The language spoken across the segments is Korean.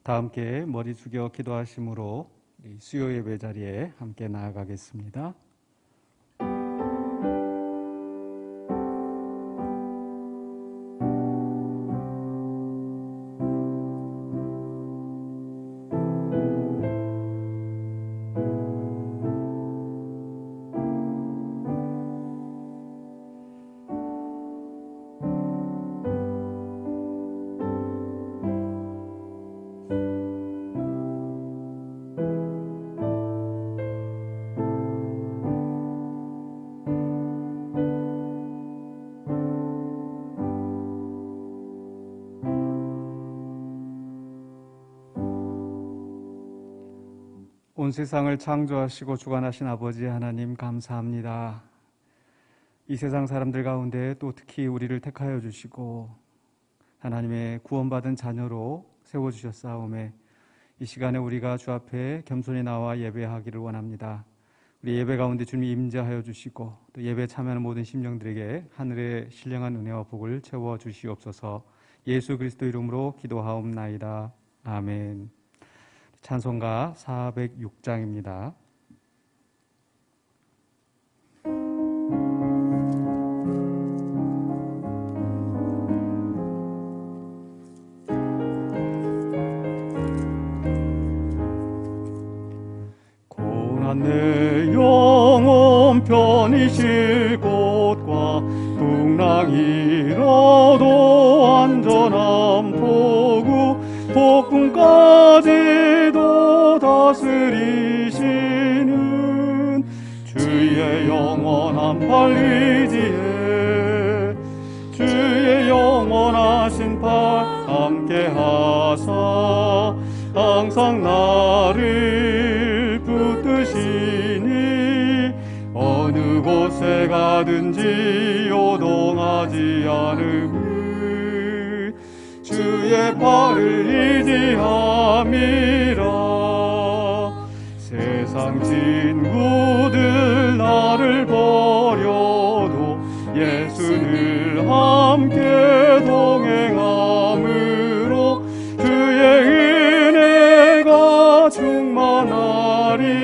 다 함께 머리 숙여 기도하심으로 수요 예배 자리에 함께 나아가겠습니다. 온 세상을 창조하시고 주관하신 아버지 하나님 감사합니다. 이 세상 사람들 가운데 또 특히 우리를 택하여 주시고 하나님의 구원받은 자녀로 세워주셨사오매 이 시간에 우리가 주 앞에 겸손히 나와 예배하기를 원합니다. 우리 예배 가운데 주님이 임재하여 주시고 또 예배에 참여하는 모든 심령들에게 하늘의 신령한 은혜와 복을 채워 주시옵소서. 예수 그리스도 이름으로 기도하옵나이다. 아멘. 찬송가 406장입니다. 고난 내 영혼 편히 쉴 곳과 풍랑이라도 안전한 포구 폭풍까지도 다스리시는 주의 영원한 팔의지에 주의 영원하신 팔 함께하사 항상 나를 붙드시니 어느 곳에 가든지 요동하지 않음을 주의 팔을 의지함이라. 세상 친구들 나를 버려도 예수를 함께 동행함으로 주의 은혜가 충만하리니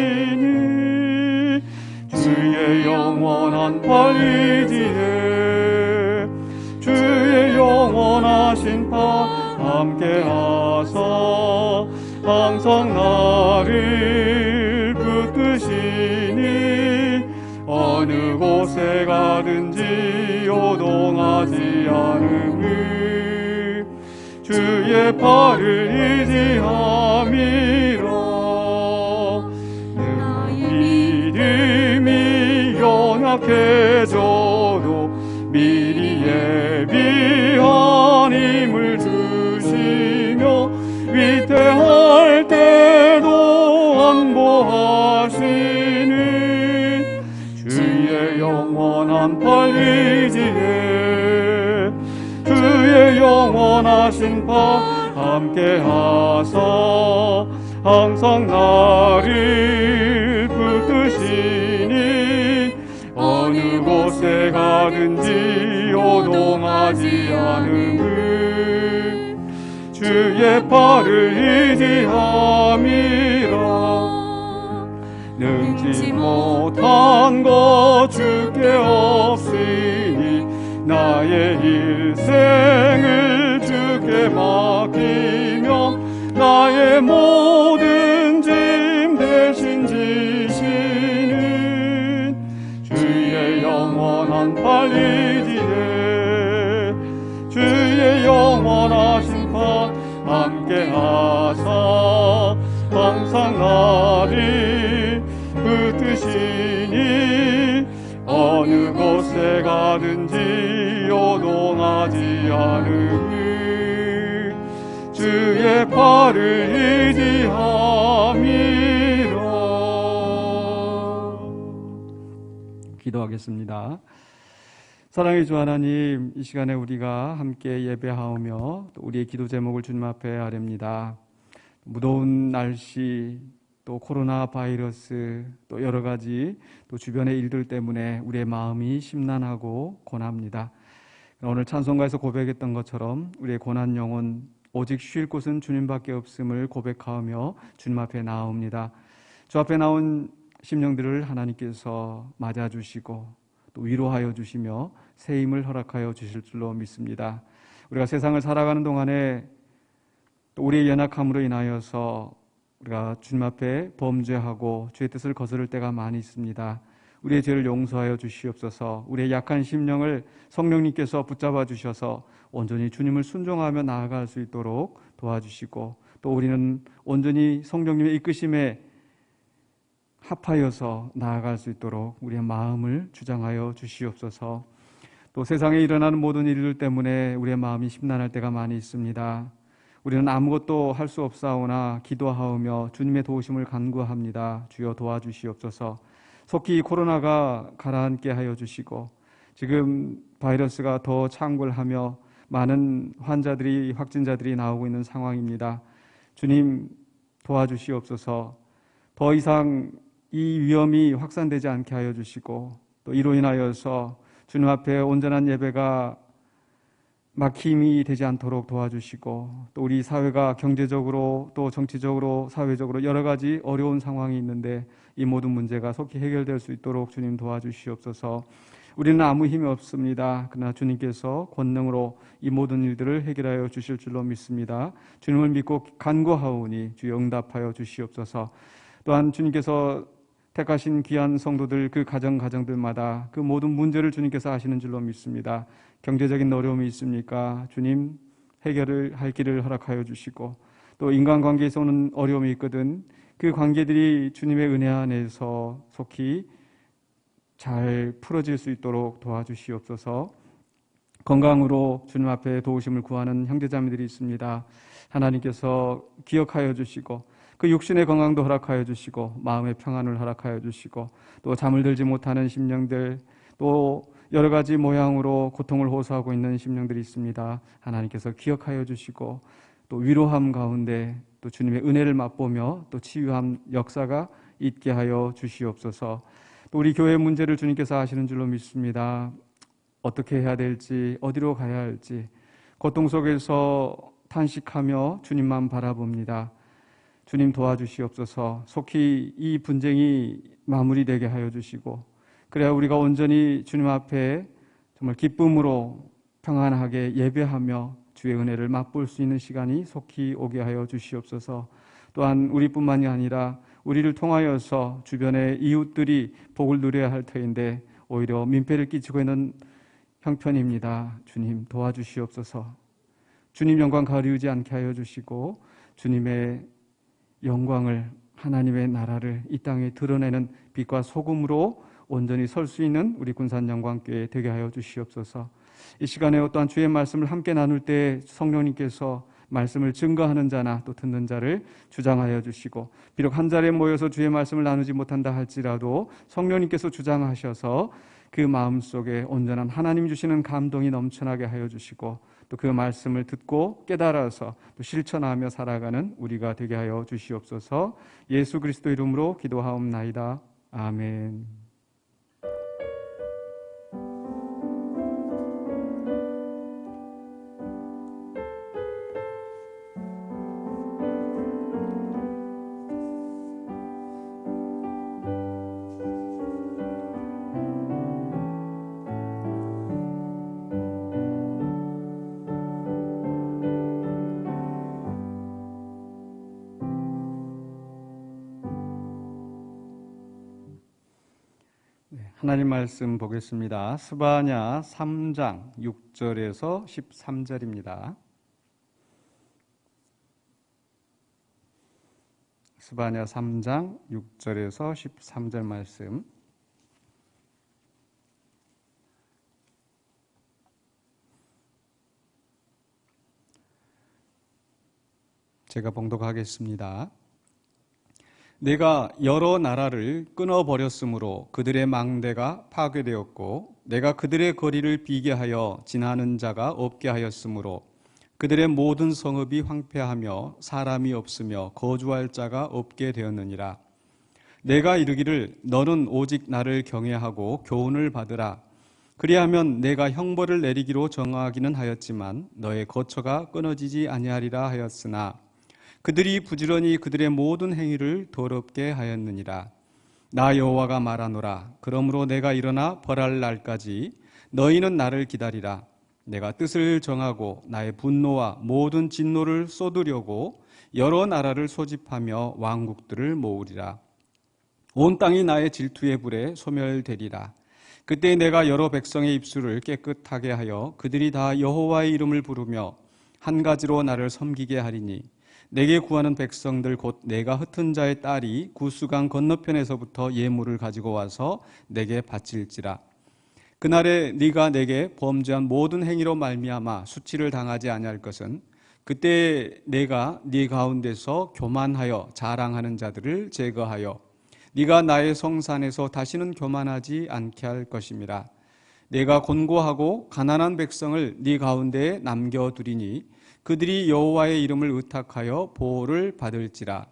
주의 영원한 팔 의지에 주의 영원하신 팔 함께하사 항상 나를 붙드시니 어느 곳에 가든지 요동하지 않음을 주의 팔을 의지함이라. 나의 믿음이 연약해져도 미리 예비한 힘을 주시며 위태할 때도 안보하시는 주의 영원한 팔 의지에 주의 영원하신 팔 함께하사 항상 나를 붙드시니 어느 곳에 가든지 요동하지 않음을 주의 팔을 의지함이라. 능지 못한 것 주께 없으니 나의 일생을 주께 맡기며 나의 모든 짐 대신 지시는 주의 영원한 팔 의지에 주의 영원하신 팔 함께하사 항상 나를 붙드시니 어느 곳에 가든지 요동하지 않음을 주의 팔을 의지함이라. 기도하겠습니다. 사랑의 주 하나님, 이 시간에 우리가 함께 예배하오며 또 우리의 기도 제목을 주님 앞에 아뢰옵니다. 무더운 날씨, 또 코로나 바이러스, 또 여러 가지 또 주변의 일들 때문에 우리의 마음이 심란하고 고납니다. 오늘 찬송가에서 고백했던 것처럼 우리의 고난 영혼 오직 쉴 곳은 주님밖에 없음을 고백하며 주님 앞에 나옵니다. 주 앞에 나온 심령들을 하나님께서 맞아주시고 또 위로하여 주시며 새 힘을 허락하여 주실 줄로 믿습니다. 우리가 세상을 살아가는 동안에 또 우리의 연약함으로 인하여서 우리가 주님 앞에 범죄하고 주의 뜻을 거스를 때가 많이 있습니다. 우리의 죄를 용서하여 주시옵소서. 우리의 약한 심령을 성령님께서 붙잡아 주셔서 온전히 주님을 순종하며 나아갈 수 있도록 도와주시고 또 우리는 온전히 성령님의 이끄심에 합하여서 나아갈 수 있도록 우리의 마음을 주장하여 주시옵소서. 또 세상에 일어나는 모든 일들 때문에 우리의 마음이 심란할 때가 많이 있습니다. 우리는 아무것도 할 수 없사오나 기도하오며 주님의 도우심을 간구합니다. 주여 도와주시옵소서. 속히 코로나가 가라앉게 하여 주시고 지금 바이러스가 더 창궐하며 많은 환자들이 확진자들이 나오고 있는 상황입니다. 주님 도와주시옵소서. 더 이상 이 위험이 확산되지 않게 하여 주시고 또 이로 인하여서 주님 앞에 온전한 예배가 막힘이 되지 않도록 도와주시고 또 우리 사회가 경제적으로 또 정치적으로 사회적으로 여러 가지 어려운 상황이 있는데 이 모든 문제가 속히 해결될 수 있도록 주님 도와주시옵소서. 우리는 아무 힘이 없습니다. 그러나 주님께서 권능으로 이 모든 일들을 해결하여 주실 줄로 믿습니다. 주님을 믿고 간구하오니 주여 응답하여 주시옵소서. 또한 주님께서 택하신 귀한 성도들 그 가정들마다 그 모든 문제를 주님께서 아시는 줄로 믿습니다. 경제적인 어려움이 있습니까? 주님 해결을 할 길을 허락하여 주시고 또 인간관계에서 오는 어려움이 있거든 그 관계들이 주님의 은혜 안에서 속히 잘 풀어질 수 있도록 도와주시옵소서. 건강으로 주님 앞에 도우심을 구하는 형제자매들이 있습니다. 하나님께서 기억하여 주시고 그 육신의 건강도 허락하여 주시고 마음의 평안을 허락하여 주시고 또 잠을 들지 못하는 심령들 또 여러 가지 모양으로 고통을 호소하고 있는 심령들이 있습니다. 하나님께서 기억하여 주시고 또 위로함 가운데 또 주님의 은혜를 맛보며 또 치유함 역사가 있게 하여 주시옵소서. 또 우리 교회 문제를 주님께서 아시는 줄로 믿습니다. 어떻게 해야 될지 어디로 가야 할지 고통 속에서 탄식하며 주님만 바라봅니다. 주님 도와주시옵소서. 속히 이 분쟁이 마무리되게 하여 주시고 그래야 우리가 온전히 주님 앞에 정말 기쁨으로 평안하게 예배하며 주의 은혜를 맛볼 수 있는 시간이 속히 오게 하여 주시옵소서. 또한 우리뿐만이 아니라 우리를 통하여서 주변의 이웃들이 복을 누려야 할 터인데 오히려 민폐를 끼치고 있는 형편입니다. 주님 도와주시옵소서. 주님 영광 가리우지 않게 하여 주시고 주님의 영광을 하나님의 나라를 이 땅에 드러내는 빛과 소금으로 온전히 설 수 있는 우리 군산영광교회 되게 하여 주시옵소서. 이 시간에 어떠한 주의 말씀을 함께 나눌 때 성령님께서 말씀을 증거하는 자나 또 듣는 자를 주장하여 주시고 비록 한 자리에 모여서 주의 말씀을 나누지 못한다 할지라도 성령님께서 주장하셔서 그 마음속에 온전한 하나님 주시는 감동이 넘쳐나게 하여 주시고 또 그 말씀을 듣고 깨달아서 또 실천하며 살아가는 우리가 되게 하여 주시옵소서. 예수 그리스도 이름으로 기도하옵나이다. 아멘. 하나님 말씀 보겠습니다. 스바냐 3장 6절에서 13절입니다. 스바냐 3장 6절에서 13절 말씀. 제가 봉독하겠습니다. 내가 여러 나라를 끊어버렸으므로 그들의 망대가 파괴되었고 내가 그들의 거리를 비게 하여 지나는 자가 없게 하였으므로 그들의 모든 성읍이 황폐하며 사람이 없으며 거주할 자가 없게 되었느니라. 내가 이르기를 너는 오직 나를 경외하고 교훈을 받으라. 그리하면 내가 형벌을 내리기로 정하기는 하였지만 너의 거처가 끊어지지 아니하리라 하였으나 그들이 부지런히 그들의 모든 행위를 더럽게 하였느니라. 나 여호와가 말하노라. 그러므로 내가 일어나 벌할 날까지 너희는 나를 기다리라. 내가 뜻을 정하고 나의 분노와 모든 진노를 쏟으려고 여러 나라를 소집하며 왕국들을 모으리라. 온 땅이 나의 질투의 불에 소멸되리라. 그때 내가 여러 백성의 입술을 깨끗하게 하여 그들이 다 여호와의 이름을 부르며 한 가지로 나를 섬기게 하리니 내게 구하는 백성들 곧 내가 흩은 자의 딸이 구스강 건너편에서부터 예물을 가지고 와서 내게 바칠지라. 그날에 네가 내게 범죄한 모든 행위로 말미암아 수치를 당하지 아니할 것은 그때 내가 네 가운데서 교만하여 자랑하는 자들을 제거하여 네가 나의 성산에서 다시는 교만하지 않게 할 것임이라. 내가 곤고하고 가난한 백성을 네 가운데에 남겨두리니 그들이 여호와의 이름을 의탁하여 보호를 받을지라.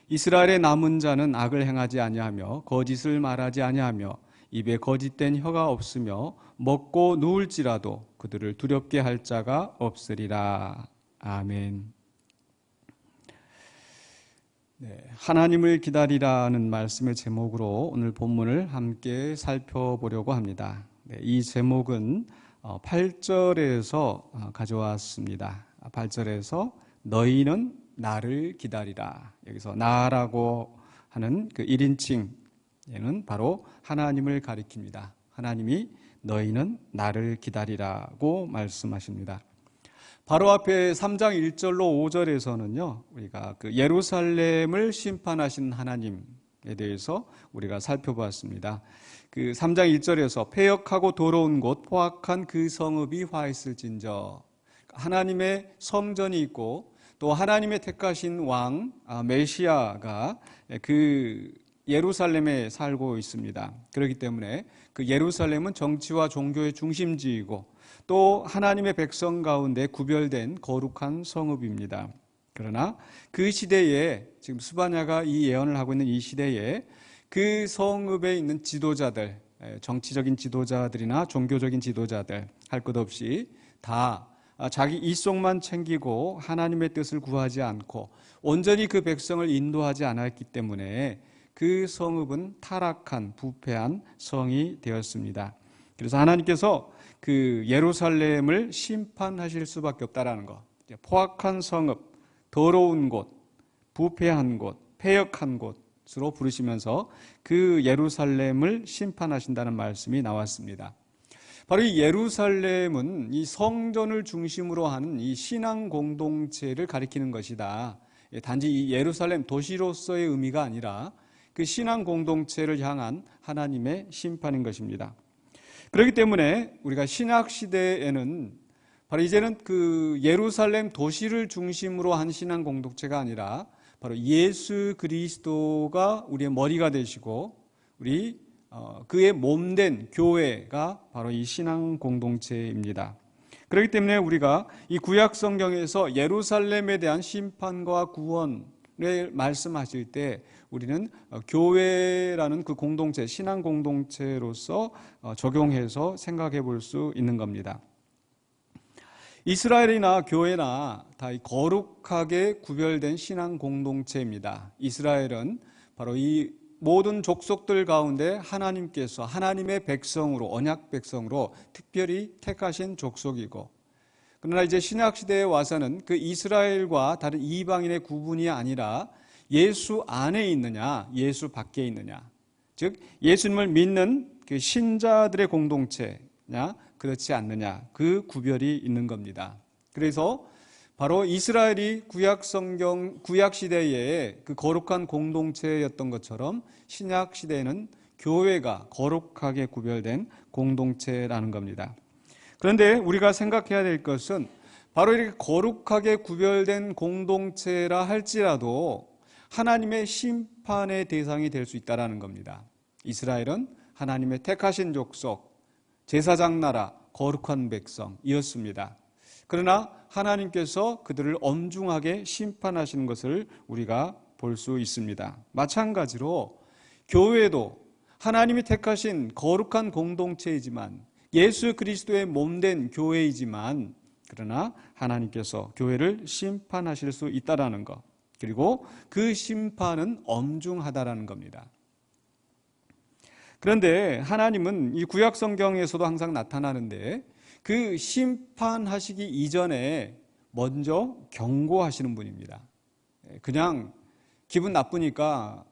이스라엘의 남은 자는 악을 행하지 아니하며 거짓을 말하지 아니하며 입에 거짓된 혀가 없으며 먹고 누울지라도 그들을 두렵게 할 자가 없으리라. 아멘. 하나님을 기다리라는 말씀의 제목으로 오늘 본문을 함께 살펴보려고 합니다. 이 제목은 8절에서 가져왔습니다. 8절에서 너희는 나를 기다리라. 여기서 나라고 하는 그 1인칭에는 바로 하나님을 가리킵니다. 하나님이 너희는 나를 기다리라고 말씀하십니다. 바로 앞에 3장 1절로 5절에서는요, 우리가 그 예루살렘을 심판하신 하나님에 대해서 우리가 살펴보았습니다. 그 3장 1절에서 패역하고 더러운 곳 포악한 그 성읍이 화했을진저. 하나님의 성전이 있고 또 하나님의 택하신 왕 메시아가 그 예루살렘에 살고 있습니다. 그렇기 때문에 그 예루살렘은 정치와 종교의 중심지이고 또 하나님의 백성 가운데 구별된 거룩한 성읍입니다. 그러나 그 시대에 지금 스바냐가 이 예언을 하고 있는 이 시대에 그 성읍에 있는 지도자들, 정치적인 지도자들이나 종교적인 지도자들 할 것 없이 다 자기 이속만 챙기고 하나님의 뜻을 구하지 않고 온전히 그 백성을 인도하지 않았기 때문에 그 성읍은 타락한 부패한 성이 되었습니다. 그래서 하나님께서 그 예루살렘을 심판하실 수밖에 없다라는 것. 포악한 성읍, 더러운 곳, 부패한 곳, 패역한 곳으로 부르시면서 그 예루살렘을 심판하신다는 말씀이 나왔습니다. 바로 이 예루살렘은 이 성전을 중심으로 하는 이 신앙 공동체를 가리키는 것이다. 단지 이 예루살렘 도시로서의 의미가 아니라 그 신앙 공동체를 향한 하나님의 심판인 것입니다. 그렇기 때문에 우리가 신약 시대에는 바로 이제는 그 예루살렘 도시를 중심으로 한 신앙 공동체가 아니라 바로 예수 그리스도가 우리의 머리가 되시고 우리 그의 몸된 교회가 바로 이 신앙 공동체입니다. 그렇기 때문에 우리가 이 구약 성경에서 예루살렘에 대한 심판과 구원을 말씀하실 때 우리는 교회라는 그 공동체, 신앙 공동체로서 적용해서 생각해 볼 수 있는 겁니다. 이스라엘이나 교회나 다 거룩하게 구별된 신앙 공동체입니다. 이스라엘은 바로 이 모든 족속들 가운데 하나님께서 하나님의 백성으로, 언약 백성으로 특별히 택하신 족속이고, 그러나 이제 신약 시대에 와서는 그 이스라엘과 다른 이방인의 구분이 아니라 예수 안에 있느냐, 예수 밖에 있느냐, 즉 예수님을 믿는 그 신자들의 공동체냐, 그렇지 않느냐, 그 구별이 있는 겁니다. 그래서 바로 이스라엘이 구약 시대에 그 거룩한 공동체였던 것처럼 신약 시대에는 교회가 거룩하게 구별된 공동체라는 겁니다. 그런데 우리가 생각해야 될 것은 바로 이렇게 거룩하게 구별된 공동체라 할지라도 하나님의 심판의 대상이 될 수 있다는 겁니다. 이스라엘은 하나님의 택하신 족속, 제사장 나라, 거룩한 백성이었습니다. 그러나 하나님께서 그들을 엄중하게 심판하시는 것을 우리가 볼 수 있습니다. 마찬가지로 교회도 하나님이 택하신 거룩한 공동체이지만 예수 그리스도의 몸된 교회이지만 그러나 하나님께서 교회를 심판하실 수 있다라는 것, 그리고 그 심판은 엄중하다라는 겁니다. 그런데 하나님은 이 구약 성경에서도 항상 나타나는데 그 심판하시기 이전에 먼저 경고하시는 분입니다. 그냥 기분 나쁘니까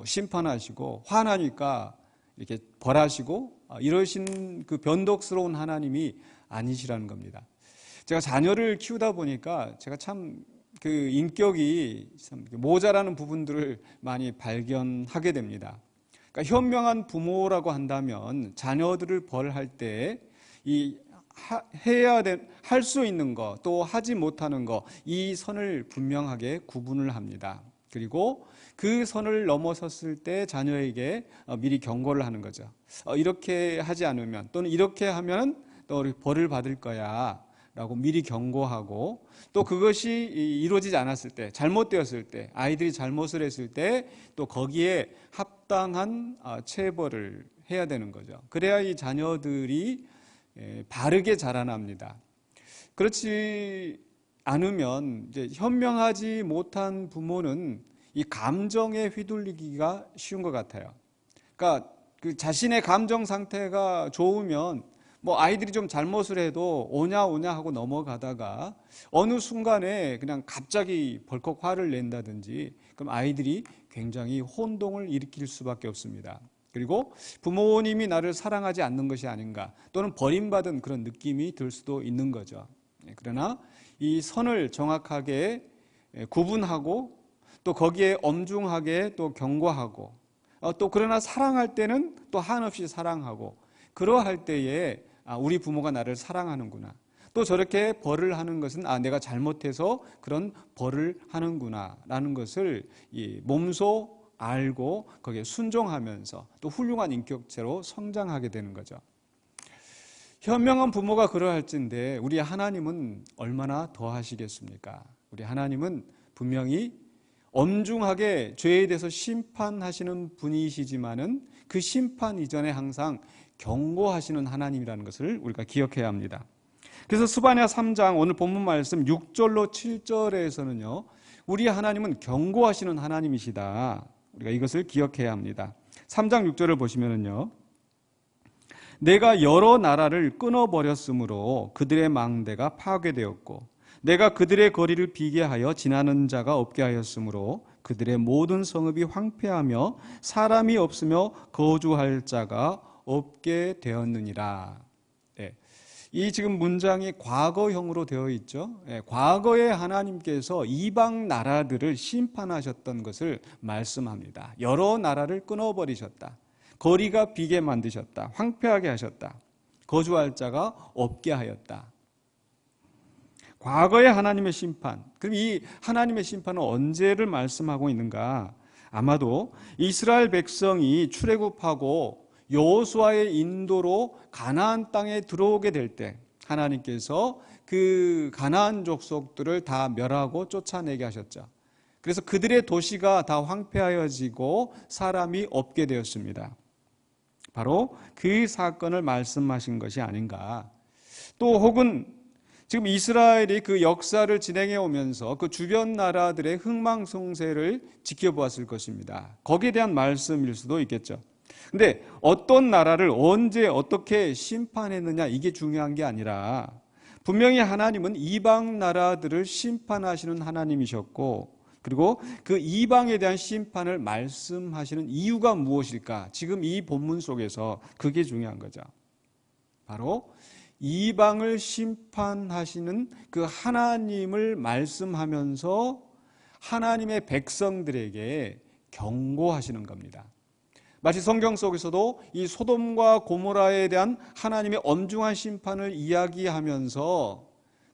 심판하시고 화나니까 이렇게 벌하시고 이러신 그 변덕스러운 하나님이 아니시라는 겁니다. 제가 자녀를 키우다 보니까 제가 참 그 인격이 참 모자라는 부분들을 많이 발견하게 됩니다. 그러니까 현명한 부모라고 한다면 자녀들을 벌할 때 할 수 있는 거, 또 하지 못하는 거, 이 선을 분명하게 구분을 합니다. 그리고 그 선을 넘어섰을 때 자녀에게 미리 경고를 하는 거죠. 이렇게 하지 않으면, 또는 이렇게 하면 또 벌을 받을 거야 라고 미리 경고하고, 또 그것이 이루어지지 않았을 때, 잘못되었을 때, 아이들이 잘못을 했을 때 또 거기에 합당한 체벌을 해야 되는 거죠. 그래야 이 자녀들이 바르게 자라납니다. 그렇지 않으면 이제 현명하지 못한 부모는 이 감정에 휘둘리기가 쉬운 것 같아요. 그러니까 그 자신의 감정 상태가 좋으면 아이들이 좀 잘못을 해도 오냐 하고 넘어가다가 어느 순간에 그냥 갑자기 벌컥 화를 낸다든지, 그럼 아이들이 굉장히 혼동을 일으킬 수밖에 없습니다. 그리고 부모님이 나를 사랑하지 않는 것이 아닌가, 또는 버림받은 그런 느낌이 들 수도 있는 거죠. 그러나 이 선을 정확하게 구분하고 또 거기에 엄중하게 또 경고하고, 또 그러나 사랑할 때는 또 한없이 사랑하고, 그러할 때에 우리 부모가 나를 사랑하는구나, 또 저렇게 벌을 하는 것은 내가 잘못해서 그런 벌을 하는구나 라는 것을 몸소 알고 거기에 순종하면서 또 훌륭한 인격체로 성장하게 되는 거죠. 현명한 부모가 그러할진데 우리 하나님은 얼마나 더 하시겠습니까? 우리 하나님은 분명히 엄중하게 죄에 대해서 심판하시는 분이시지만은 그 심판 이전에 항상 경고하시는 하나님이라는 것을 우리가 기억해야 합니다. 그래서 스바냐 3장 오늘 본문 말씀 6절로 7절에서는요, 우리 하나님은 경고하시는 하나님이시다. 우리가 이것을 기억해야 합니다. 3장 6절을 보시면은요, 내가 여러 나라를 끊어버렸으므로 그들의 망대가 파괴되었고, 내가 그들의 거리를 비게 하여 지나는 자가 없게 하였으므로 그들의 모든 성읍이 황폐하며 사람이 없으며 거주할 자가 없게 되었느니라. 이 지금 문장이 과거형으로 되어 있죠. 과거에 하나님께서 이방 나라들을 심판하셨던 것을 말씀합니다. 여러 나라를 끊어버리셨다. 거리가 비게 만드셨다. 황폐하게 하셨다. 거주할 자가 없게 하였다. 과거의 하나님의 심판. 그럼 이 하나님의 심판은 언제를 말씀하고 있는가? 아마도 이스라엘 백성이 출애굽하고 여호수아의 인도로 가나안 땅에 들어오게 될 때 하나님께서 그 가나안 족속들을 다 멸하고 쫓아내게 하셨죠. 그래서 그들의 도시가 다 황폐하여지고 사람이 없게 되었습니다. 바로 그 사건을 말씀하신 것이 아닌가. 또 혹은 지금 이스라엘이 그 역사를 진행해 오면서 그 주변 나라들의 흥망성쇠를 지켜보았을 것입니다. 거기에 대한 말씀일 수도 있겠죠. 근데 어떤 나라를 언제 어떻게 심판했느냐, 이게 중요한 게 아니라 분명히 하나님은 이방 나라들을 심판하시는 하나님이셨고, 그리고 그 이방에 대한 심판을 말씀하시는 이유가 무엇일까? 지금 이 본문 속에서 그게 중요한 거죠. 바로 이방을 심판하시는 그 하나님을 말씀하면서 하나님의 백성들에게 경고하시는 겁니다. 마치 성경 속에서도 이 소돔과 고모라에 대한 하나님의 엄중한 심판을 이야기하면서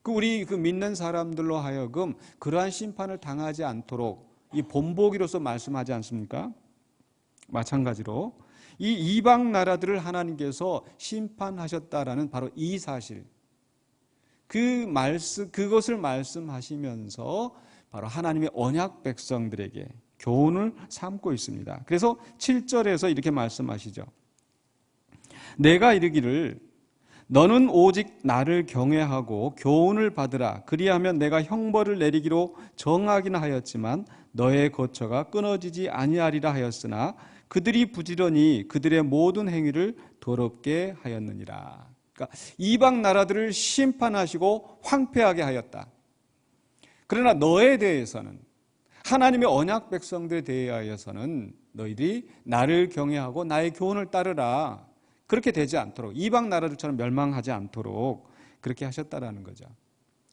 우리 믿는 사람들로 하여금 그러한 심판을 당하지 않도록 이 본보기로서 말씀하지 않습니까? 마찬가지로 이 이방 나라들을 하나님께서 심판하셨다라는 바로 이 사실, 그것을 말씀하시면서 바로 하나님의 언약 백성들에게 교훈을 삼고 있습니다. 그래서 7절에서 이렇게 말씀하시죠. 내가 이르기를 너는 오직 나를 경외하고 교훈을 받으라. 그리하면 내가 형벌을 내리기로 정하긴 하였지만 너의 거처가 끊어지지 아니하리라 하였으나 그들이 부지런히 그들의 모든 행위를 더럽게 하였느니라. 그러니까 이방 나라들을 심판하시고 황폐하게 하였다. 그러나 너에 대해서는, 하나님의 언약 백성들에 대하여서는 너희들이 나를 경외하고 나의 교훈을 따르라. 그렇게 되지 않도록, 이방 나라들처럼 멸망하지 않도록 그렇게 하셨다라는 거죠.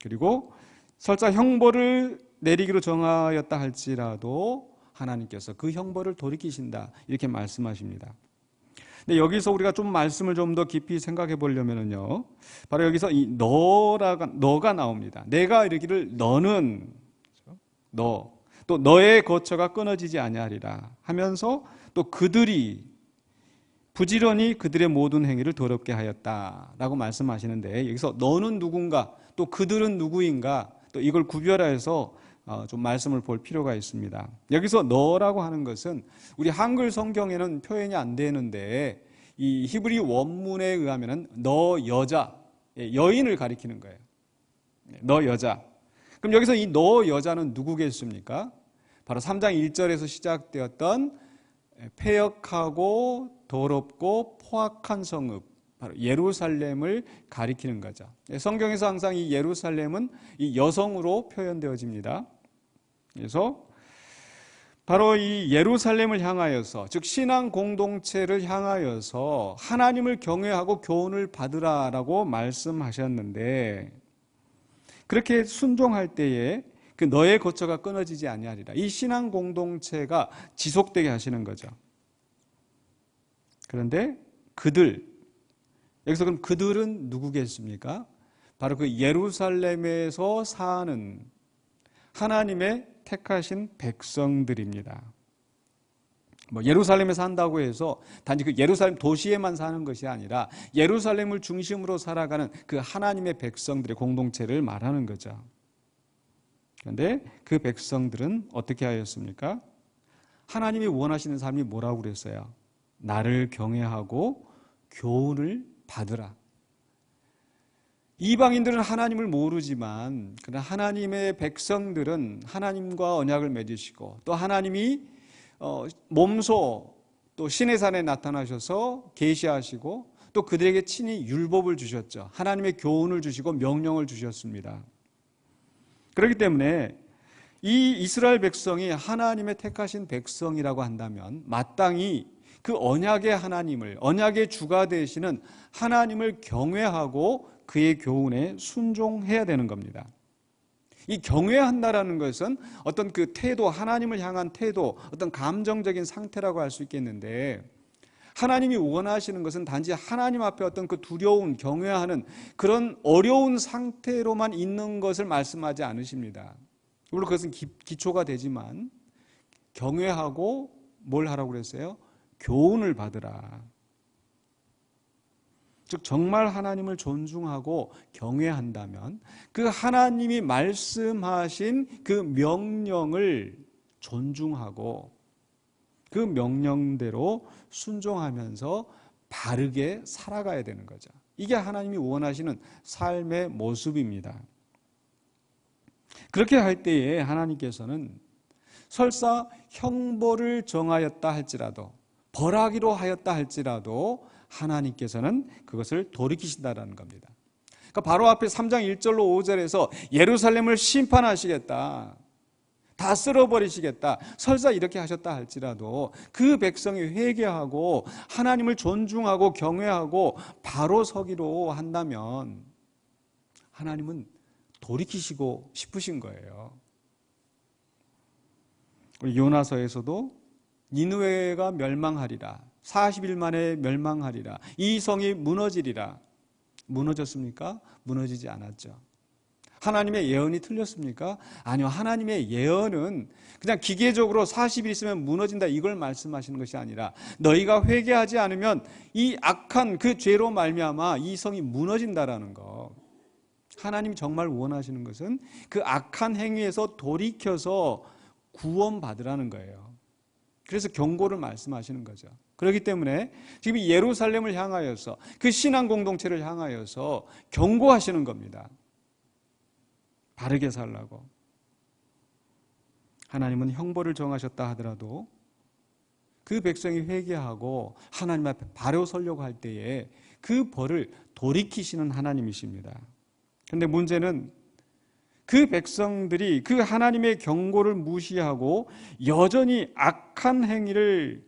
그리고 설사 형벌을 내리기로 정하였다 할지라도 하나님께서 그 형벌을 돌이키신다, 이렇게 말씀하십니다. 근데 여기서 우리가 좀 말씀을 좀 더 깊이 생각해 보려면요, 바로 여기서 이 너가 나옵니다. 내가 이르기를 너는, 너, 또 너의 거처가 끊어지지 아니하리라 하면서 또 그들이 부지런히 그들의 모든 행위를 더럽게 하였다라고 말씀하시는데, 여기서 너는 누군가, 또 그들은 누구인가, 또 이걸 구별해서 좀 말씀을 볼 필요가 있습니다. 여기서 너라고 하는 것은 우리 한글 성경에는 표현이 안 되는데, 이 히브리 원문에 의하면은 너 여자, 여인을 가리키는 거예요. 너 여자. 그럼 여기서 이 너 여자는 누구겠습니까? 바로 3장 1절에서 시작되었던 패역하고 더럽고 포악한 성읍, 바로 예루살렘을 가리키는 거죠. 성경에서 항상 이 예루살렘은 이 여성으로 표현되어집니다. 그래서 바로 이 예루살렘을 향하여서, 즉 신앙 공동체를 향하여서 하나님을 경외하고 교훈을 받으라라고 말씀하셨는데, 그렇게 순종할 때에 그 너의 거처가 끊어지지 아니하리라, 이 신앙 공동체가 지속되게 하시는 거죠. 그런데 그들, 여기서 그럼 그들은 누구겠습니까? 바로 그 예루살렘에서 사는 하나님의 택하신 백성들입니다. 뭐 예루살렘에 산다고 해서 단지 그 예루살렘 도시에만 사는 것이 아니라 예루살렘을 중심으로 살아가는 그 하나님의 백성들의 공동체를 말하는 거죠. 그런데 그 백성들은 어떻게 하였습니까? 하나님이 원하시는 삶이 뭐라고 그랬어요? 나를 경외하고 교훈을 받으라. 이방인들은 하나님을 모르지만, 그러나 하나님의 백성들은 하나님과 언약을 맺으시고, 또 하나님이 몸소 또 신의 산에 나타나셔서 계시하시고, 또 그들에게 친히 율법을 주셨죠. 하나님의 교훈을 주시고 명령을 주셨습니다. 그렇기 때문에 이 이스라엘 백성이 하나님의 택하신 백성이라고 한다면 마땅히 그 언약의 하나님을, 언약의 주가 되시는 하나님을 경외하고 그의 교훈에 순종해야 되는 겁니다. 이 경외한다라는 것은 어떤 그 태도, 하나님을 향한 태도, 어떤 감정적인 상태라고 할 수 있겠는데, 하나님이 원하시는 것은 단지 하나님 앞에 어떤 그 두려운, 경외하는 그런 어려운 상태로만 있는 것을 말씀하지 않으십니다. 물론 그것은 기초가 되지만, 경외하고 뭘 하라고 그랬어요? 교훈을 받으라. 즉 정말 하나님을 존중하고 경외한다면 그 하나님이 말씀하신 그 명령을 존중하고 그 명령대로 순종하면서 바르게 살아가야 되는 거죠. 이게 하나님이 원하시는 삶의 모습입니다. 그렇게 할 때에 하나님께서는 설사 형벌을 정하였다 할지라도, 벌하기로 하였다 할지라도 하나님께서는 그것을 돌이키신다라는 겁니다. 그러니까 바로 앞에 3장 1절로 5절에서 예루살렘을 심판하시겠다, 다 쓸어버리시겠다, 설사 이렇게 하셨다 할지라도 그 백성이 회개하고 하나님을 존중하고 경외하고 바로 서기로 한다면 하나님은 돌이키시고 싶으신 거예요. 우리 요나서에서도 니느웨가 멸망하리라, 40일 만에 멸망하리라, 이 성이 무너지리라. 무너졌습니까? 무너지지 않았죠. 하나님의 예언이 틀렸습니까? 아니요. 하나님의 예언은 그냥 기계적으로 40일 있으면 무너진다, 이걸 말씀하시는 것이 아니라 너희가 회개하지 않으면 이 악한 그 죄로 말미암아 이 성이 무너진다라는 거. 하나님이 정말 원하시는 것은 그 악한 행위에서 돌이켜서 구원받으라는 거예요. 그래서 경고를 말씀하시는 거죠. 그렇기 때문에 지금 예루살렘을 향하여서 그 신앙 공동체를 향하여서 경고하시는 겁니다. 바르게 살라고. 하나님은 형벌을 정하셨다 하더라도 그 백성이 회개하고 하나님 앞에 바로 서려고 할 때에 그 벌을 돌이키시는 하나님이십니다. 그런데 문제는 그 백성들이 그 하나님의 경고를 무시하고 여전히 악한 행위를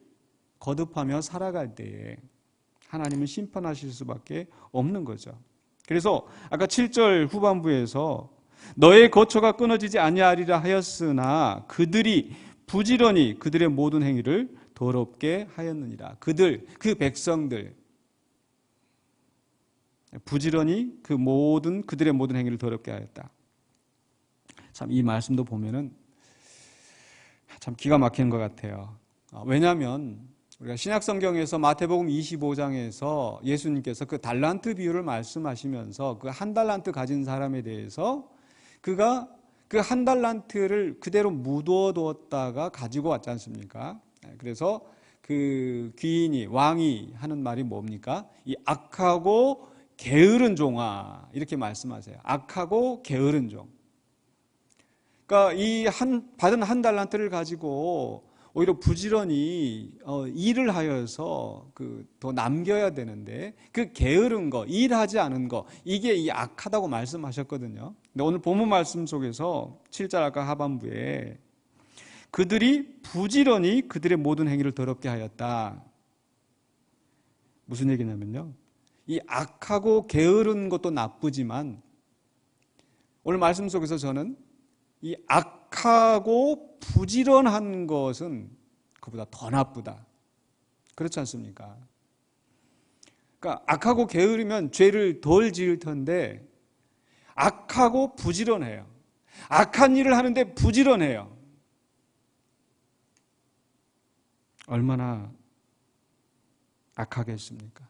거듭하며 살아갈 때에 하나님은 심판하실 수밖에 없는 거죠. 그래서 아까 7절 후반부에서 너의 거처가 끊어지지 아니하리라 하였으나 그들이 부지런히 그들의 모든 행위를 더럽게 하였느니라. 그 백성들 부지런히 그들의 모든 행위를 더럽게 하였다. 참 이 말씀도 보면은 참 기가 막히는 것 같아요. 왜냐하면 우리가 신약성경에서 마태복음 25장에서 예수님께서 그 달란트 비유를 말씀하시면서 그 한 달란트 가진 사람에 대해서 그가 그 한 달란트를 그대로 묻어두었다가 가지고 왔지 않습니까? 그래서 그 귀인이 왕이 하는 말이 뭡니까? 이 악하고 게으른 종아 이렇게 말씀하세요. 악하고 게으른 종. 그러니까 받은 한 달란트를 가지고 오히려 부지런히 일을 하여서 더 남겨야 되는데 그 게으른 거, 일하지 않은 거 이게 이 악하다고 말씀하셨거든요. 근데 오늘 본문 말씀 속에서 7절 아까 하반부에 그들이 부지런히 그들의 모든 행위를 더럽게 하였다. 무슨 얘기냐면요. 이 악하고 게으른 것도 나쁘지만 오늘 말씀 속에서 저는 이 악하고 부지런한 것은 그보다 더 나쁘다. 그렇지 않습니까? 그러니까 악하고 게으르면 죄를 덜 지을 텐데 악하고 부지런해요. 악한 일을 하는데 부지런해요. 얼마나 악하겠습니까?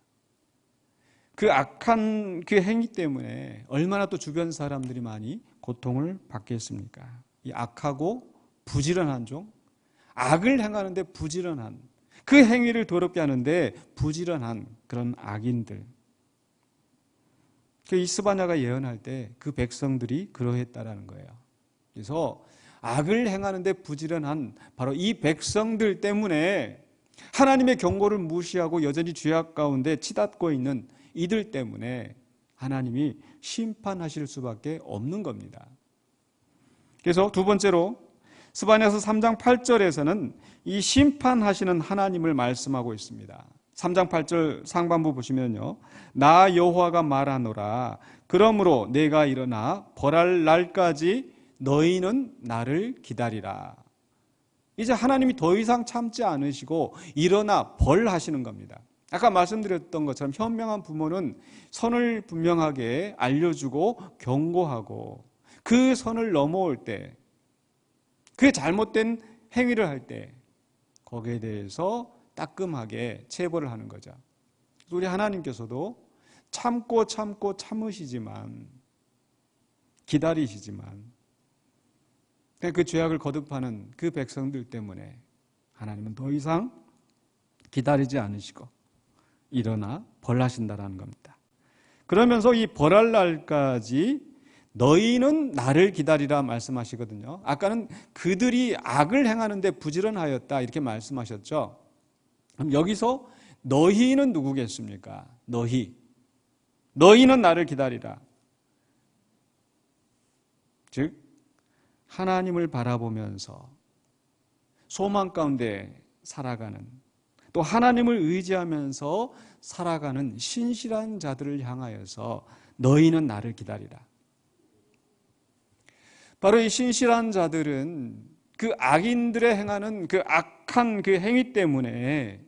그 악한 그 행위 때문에 얼마나 또 주변 사람들이 많이 고통을 받겠습니까? 이 악하고 부지런한 종, 악을 행하는데 부지런한 그 행위를 더럽게 하는데 부지런한 그런 악인들. 그 이스바냐가 예언할 때 그 백성들이 그러했다라는 거예요. 그래서 악을 행하는데 부지런한 바로 이 백성들 때문에 하나님의 경고를 무시하고 여전히 죄악 가운데 치닫고 있는 이들 때문에 하나님이 심판하실 수밖에 없는 겁니다. 그래서 두 번째로 스바냐서 3장 8절에서는 이 심판하시는 하나님을 말씀하고 있습니다. 3장 8절 상반부 보시면요. 나 여호와가 말하노라. 그러므로 내가 일어나 벌할 날까지 너희는 나를 기다리라. 이제 하나님이 더 이상 참지 않으시고 일어나 벌하시는 겁니다. 아까 말씀드렸던 것처럼 현명한 부모는 선을 분명하게 알려주고 경고하고 그 선을 넘어올 때, 그 잘못된 행위를 할 때 거기에 대해서 따끔하게 체벌을 하는 거죠. 우리 하나님께서도 참고 참으시지만 기다리시지만 그 죄악을 거듭하는 그 백성들 때문에 하나님은 더 이상 기다리지 않으시고 일어나 벌하신다라는 겁니다. 그러면서 이 벌할 날까지 너희는 나를 기다리라 말씀하시거든요. 아까는 그들이 악을 행하는데 부지런하였다 이렇게 말씀하셨죠. 그럼 여기서 너희는 누구겠습니까? 너희는 나를 기다리라. 즉 하나님을 바라보면서 소망 가운데 살아가는, 또 하나님을 의지하면서 살아가는 신실한 자들을 향하여서 너희는 나를 기다리라. 바로 이 신실한 자들은 그 악인들의 행하는 그 악한 그 행위 때문에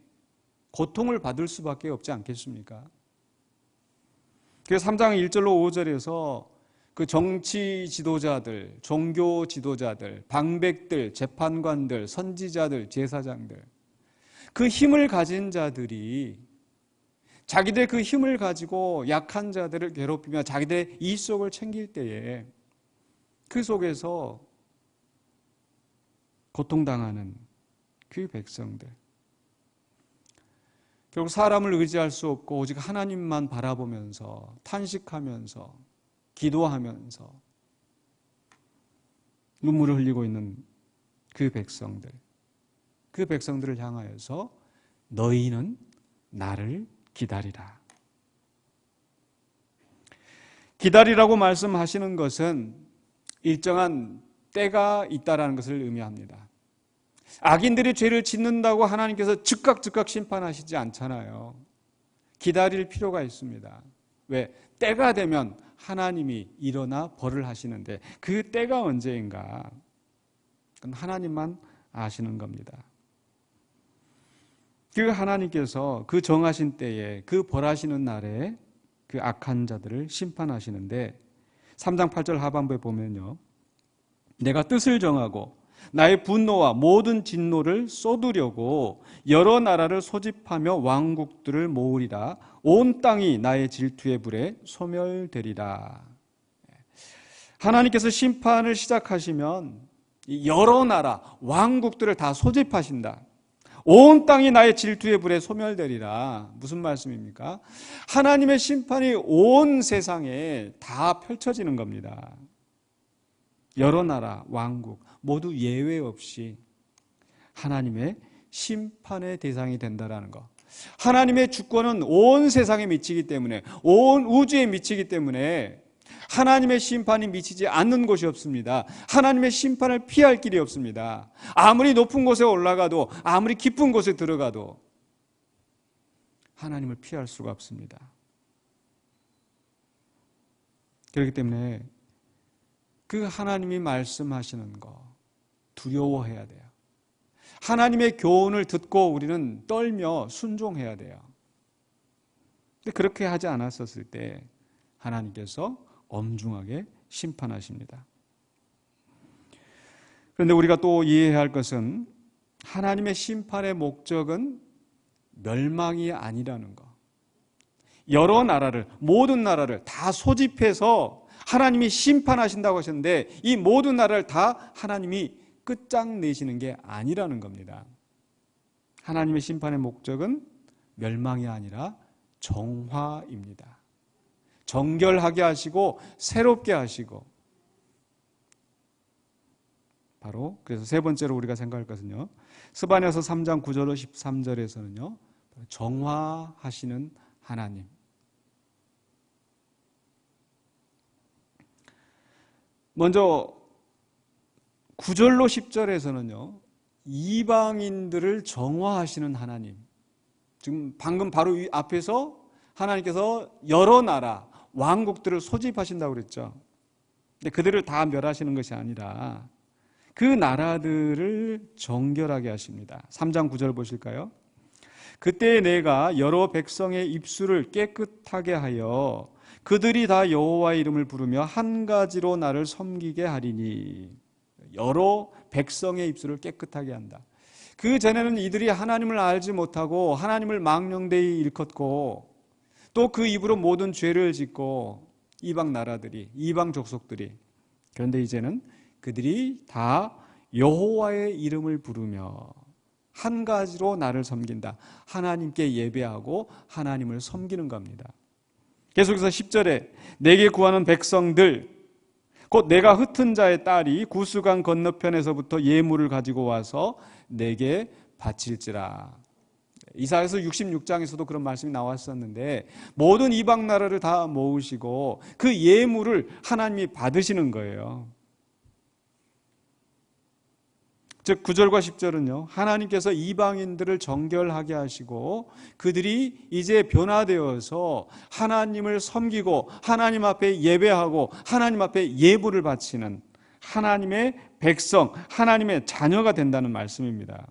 고통을 받을 수밖에 없지 않겠습니까? 그래서 3장 1절로 5절에서 그 정치 지도자들, 종교 지도자들, 방백들, 재판관들, 선지자들, 제사장들, 그 힘을 가진 자들이 자기들 그 힘을 가지고 약한 자들을 괴롭히며 자기들의 이익을 챙길 때에 그 속에서 고통당하는 그 백성들. 결국 사람을 의지할 수 없고 오직 하나님만 바라보면서 탄식하면서 기도하면서 눈물을 흘리고 있는 그 백성들. 그 백성들을 향하여서 너희는 나를 기다리라. 기다리라고 말씀하시는 것은 일정한 때가 있다라는 것을 의미합니다. 악인들이 죄를 짓는다고 하나님께서 즉각 심판하시지 않잖아요. 기다릴 필요가 있습니다. 왜? 때가 되면 하나님이 일어나 벌을 하시는데 그 때가 언제인가? 그건 하나님만 아시는 겁니다. 그 하나님께서 그 정하신 때에 그 벌하시는 날에 그 악한 자들을 심판하시는데 3장 8절 하반부에 보면요. 내가 뜻을 정하고 나의 분노와 모든 진노를 쏟으려고 여러 나라를 소집하며 왕국들을 모으리라. 온 땅이 나의 질투의 불에 소멸되리라. 하나님께서 심판을 시작하시면 여러 나라, 왕국들을 다 소집하신다. 온 땅이 나의 질투의 불에 소멸되리라. 무슨 말씀입니까? 하나님의 심판이 온 세상에 다 펼쳐지는 겁니다. 여러 나라, 왕국 모두 예외 없이 하나님의 심판의 대상이 된다라는 것. 하나님의 주권은 온 세상에 미치기 때문에, 온 우주에 미치기 때문에 하나님의 심판이 미치지 않는 곳이 없습니다. 하나님의 심판을 피할 길이 없습니다. 아무리 높은 곳에 올라가도, 아무리 깊은 곳에 들어가도 하나님을 피할 수가 없습니다. 그렇기 때문에 그 하나님이 말씀하시는 거 두려워해야 돼요. 하나님의 교훈을 듣고 우리는 떨며 순종해야 돼요. 근데 그렇게 하지 않았었을 때 하나님께서 엄중하게 심판하십니다. 그런데 우리가 또 이해해야 할 것은 하나님의 심판의 목적은 멸망이 아니라는 것. 여러 나라를, 모든 나라를 다 소집해서 하나님이 심판하신다고 하셨는데 이 모든 나라를 다 하나님이 끝장내시는 게 아니라는 겁니다. 하나님의 심판의 목적은 멸망이 아니라 정화입니다. 정결하게 하시고 새롭게 하시고, 바로 그래서 세 번째로 우리가 생각할 것은요, 스바냐서 3장 9절로 13절에서는요 정화하시는 하나님. 먼저 9절로 10절에서는요 이방인들을 정화하시는 하나님. 지금 방금 바로 이 앞에서 하나님께서 여러 나라, 왕국들을 소집하신다고 그랬죠. 근데 그들을 다 멸하시는 것이 아니라 그 나라들을 정결하게 하십니다. 3장 9절 보실까요? 그때 내가 여러 백성의 입술을 깨끗하게 하여 그들이 다 여호와의 이름을 부르며 한 가지로 나를 섬기게 하리니. 여러 백성의 입술을 깨끗하게 한다. 그 전에는 이들이 하나님을 알지 못하고 하나님을 망령되이 일컫고 또 그 입으로 모든 죄를 짓고 이방 나라들이, 이방 족속들이, 그런데 이제는 그들이 다 여호와의 이름을 부르며 한 가지로 나를 섬긴다. 하나님께 예배하고 하나님을 섬기는 겁니다. 계속해서 10절에 내게 구하는 백성들, 곧 내가 흩은 자의 딸이 구스강 건너편에서부터 예물을 가지고 와서 내게 바칠지라. 이사야서 66장에서도 그런 말씀이 나왔었는데 모든 이방 나라를 다 모으시고 그 예물을 하나님이 받으시는 거예요. 즉 9절과 10절은요 하나님께서 이방인들을 정결하게 하시고 그들이 이제 변화되어서 하나님을 섬기고 하나님 앞에 예배하고 하나님 앞에 예물을 바치는 하나님의 백성, 하나님의 자녀가 된다는 말씀입니다.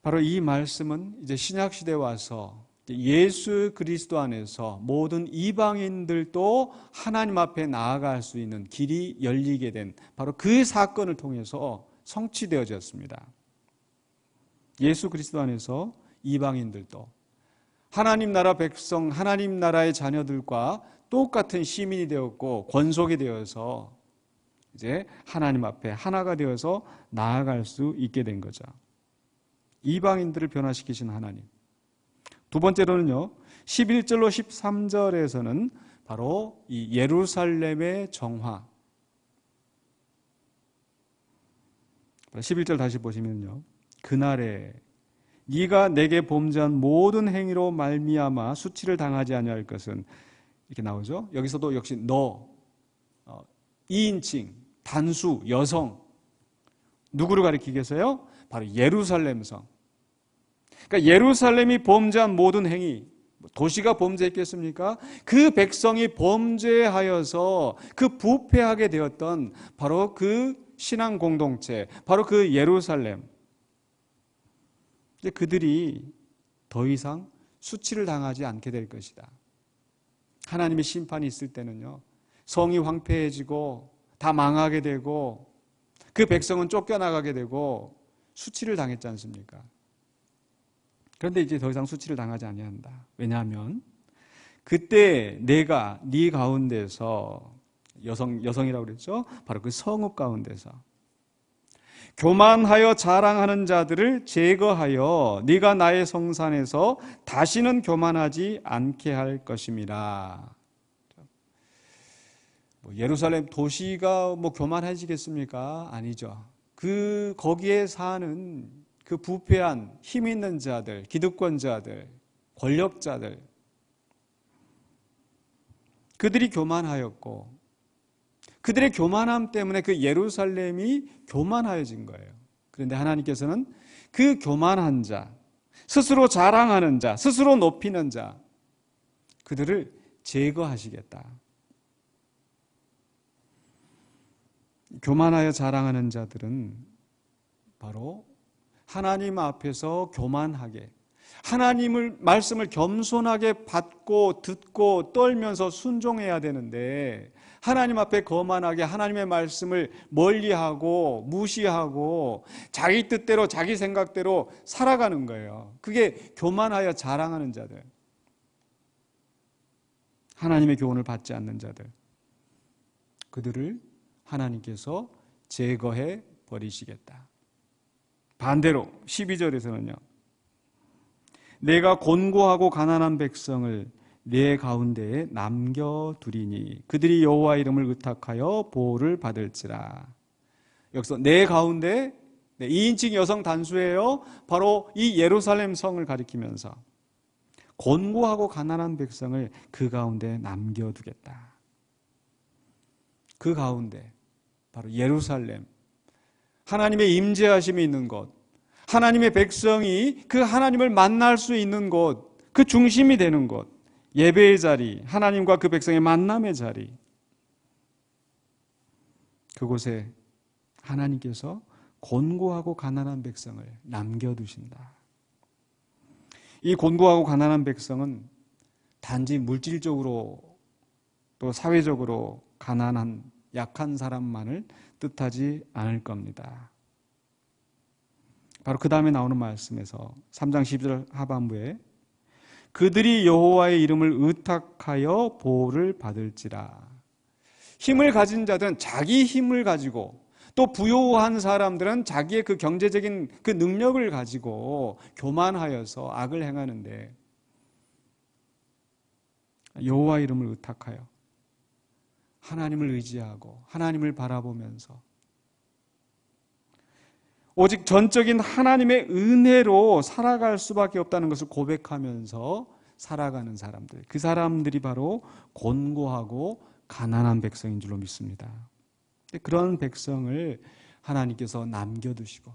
바로 이 말씀은 이제 신약시대에 와서 예수 그리스도 안에서 모든 이방인들도 하나님 앞에 나아갈 수 있는 길이 열리게 된 바로 그 사건을 통해서 성취되어졌습니다. 예수 그리스도 안에서 이방인들도 하나님 나라 백성, 하나님 나라의 자녀들과 똑같은 시민이 되었고 권속이 되어서 이제 하나님 앞에 하나가 되어서 나아갈 수 있게 된 거죠. 이방인들을 변화시키신 하나님. 두 번째로는요, 11절로 13절에서는 바로 이 예루살렘의 정화. 11절 다시 보시면요, 그날에 네가 내게 범죄한 모든 행위로 말미암아 수치를 당하지 아니할 것은, 이렇게 나오죠. 여기서도 역시 너, 2인칭, 단수, 여성, 누구를 가리키겠어요? 바로 예루살렘 성. 그러니까 예루살렘이 범죄한 모든 행위, 도시가 범죄했겠습니까? 그 백성이 범죄하여서 그 부패하게 되었던 바로 그 신앙 공동체, 바로 그 예루살렘. 그들이 더 이상 수치를 당하지 않게 될 것이다. 하나님의 심판이 있을 때는요, 성이 황폐해지고 다 망하게 되고 그 백성은 쫓겨나가게 되고 수치를 당했지 않습니까? 그런데 이제 더 이상 수치를 당하지 아니한다. 왜냐하면 그때 내가 네 가운데서, 여성이라고 그랬죠? 바로 그 성읍 가운데서 교만하여 자랑하는 자들을 제거하여 네가 나의 성산에서 다시는 교만하지 않게 할 것임이라. 예루살렘 도시가 교만해지겠습니까? 아니죠. 거기에 사는 그 부패한 힘 있는 자들, 기득권자들, 권력자들, 그들이 교만하였고 그들의 교만함 때문에 그 예루살렘이 교만하여진 거예요. 그런데 하나님께서는 그 교만한 자, 스스로 자랑하는 자, 스스로 높이는 자, 그들을 제거하시겠다. 교만하여 자랑하는 자들은 바로 하나님 앞에서 교만하게, 하나님의 말씀을 겸손하게 받고 듣고 떨면서 순종해야 되는데, 하나님 앞에 거만하게 하나님의 말씀을 멀리하고 무시하고 자기 뜻대로 자기 생각대로 살아가는 거예요. 그게 교만하여 자랑하는 자들, 하나님의 교훈을 받지 않는 자들, 그들을 하나님께서 제거해 버리시겠다. 반대로 12절에서는요, 내가 곤고하고 가난한 백성을 내 가운데에 남겨두리니 그들이 여호와 이름을 의탁하여 보호를 받을지라. 여기서 내 가운데, 2인칭 여성 단수예요. 바로 이 예루살렘 성을 가리키면서 곤고하고 가난한 백성을 그 가운데 남겨두겠다. 그 가운데 바로 예루살렘, 하나님의 임재하심이 있는 곳, 하나님의 백성이 그 하나님을 만날 수 있는 곳, 그 중심이 되는 곳, 예배의 자리, 하나님과 그 백성의 만남의 자리, 그곳에 하나님께서 곤고하고 가난한 백성을 남겨두신다. 이 곤고하고 가난한 백성은 단지 물질적으로 또 사회적으로 가난한 약한 사람만을 뜻하지 않을 겁니다. 바로 그 다음에 나오는 말씀에서 3장 12절 하반부에 그들이 여호와의 이름을 의탁하여 보호를 받을지라. 힘을 가진 자들은 자기 힘을 가지고, 또 부유한 사람들은 자기의 그 경제적인 그 능력을 가지고 교만하여서 악을 행하는데, 여호와 이름을 의탁하여 하나님을 의지하고 하나님을 바라보면서 오직 전적인 하나님의 은혜로 살아갈 수밖에 없다는 것을 고백하면서 살아가는 사람들, 그 사람들이 바로 곤고하고 가난한 백성인 줄로 믿습니다. 그런 백성을 하나님께서 남겨두시고,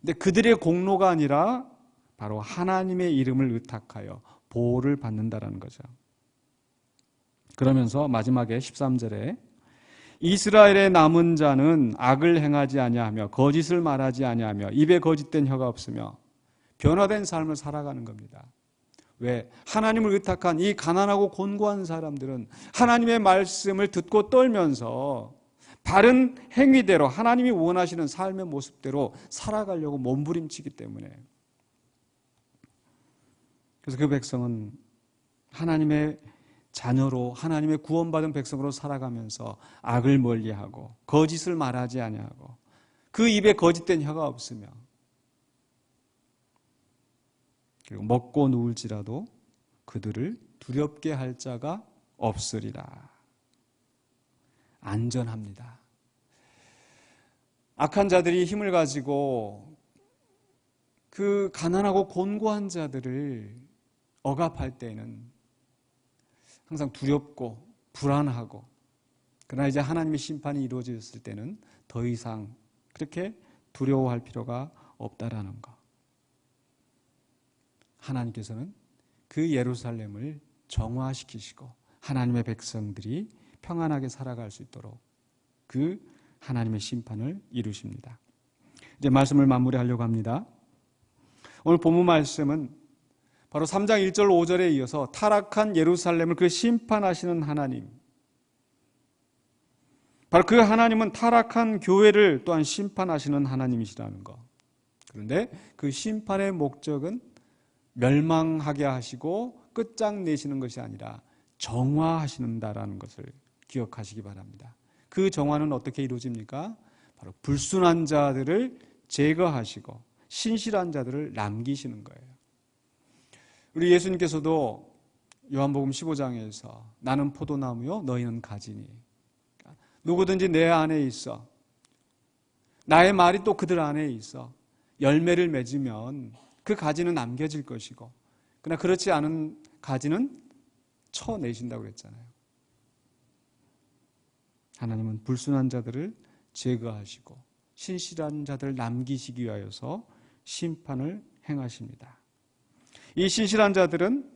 근데 그들의 공로가 아니라 바로 하나님의 이름을 의탁하여 보호를 받는다라는 거죠. 그러면서 마지막에 13절에 이스라엘의 남은 자는 악을 행하지 아니하며 거짓을 말하지 아니하며 입에 거짓된 혀가 없으며 변화된 삶을 살아가는 겁니다. 왜? 하나님을 의탁한 이 가난하고 곤고한 사람들은 하나님의 말씀을 듣고 떨면서 바른 행위대로 하나님이 원하시는 삶의 모습대로 살아가려고 몸부림치기 때문에, 그래서 그 백성은 하나님의 자녀로 하나님의 구원받은 백성으로 살아가면서 악을 멀리하고 거짓을 말하지 아니하고 그 입에 거짓된 혀가 없으며 그리고 먹고 누울지라도 그들을 두렵게 할 자가 없으리라. 안전합니다. 악한 자들이 힘을 가지고 그 가난하고 곤고한 자들을 억압할 때에는 항상 두렵고 불안하고, 그러나 이제 하나님의 심판이 이루어졌을 때는 더 이상 그렇게 두려워할 필요가 없다라는 것. 하나님께서는 그 예루살렘을 정화시키시고 하나님의 백성들이 평안하게 살아갈 수 있도록 그 하나님의 심판을 이루십니다. 이제 말씀을 마무리하려고 합니다. 오늘 본문 말씀은 바로 3장 1절 5절에 이어서 타락한 예루살렘을 그 심판하시는 하나님, 바로 그 하나님은 타락한 교회를 또한 심판하시는 하나님이시라는 것. 그런데 그 심판의 목적은 멸망하게 하시고 끝장내시는 것이 아니라 정화하신다라는 것을 기억하시기 바랍니다. 그 정화는 어떻게 이루어집니까? 바로 불순한 자들을 제거하시고 신실한 자들을 남기시는 거예요. 우리 예수님께서도 요한복음 15장에서 나는 포도나무요 너희는 가지니, 누구든지 내 안에 있어 나의 말이 또 그들 안에 있어 열매를 맺으면 그 가지는 남겨질 것이고, 그러나 그렇지 않은 가지는 쳐내신다고 그랬잖아요. 하나님은 불순한 자들을 제거하시고 신실한 자들을 남기시기 위하여서 심판을 행하십니다. 이 신실한 자들은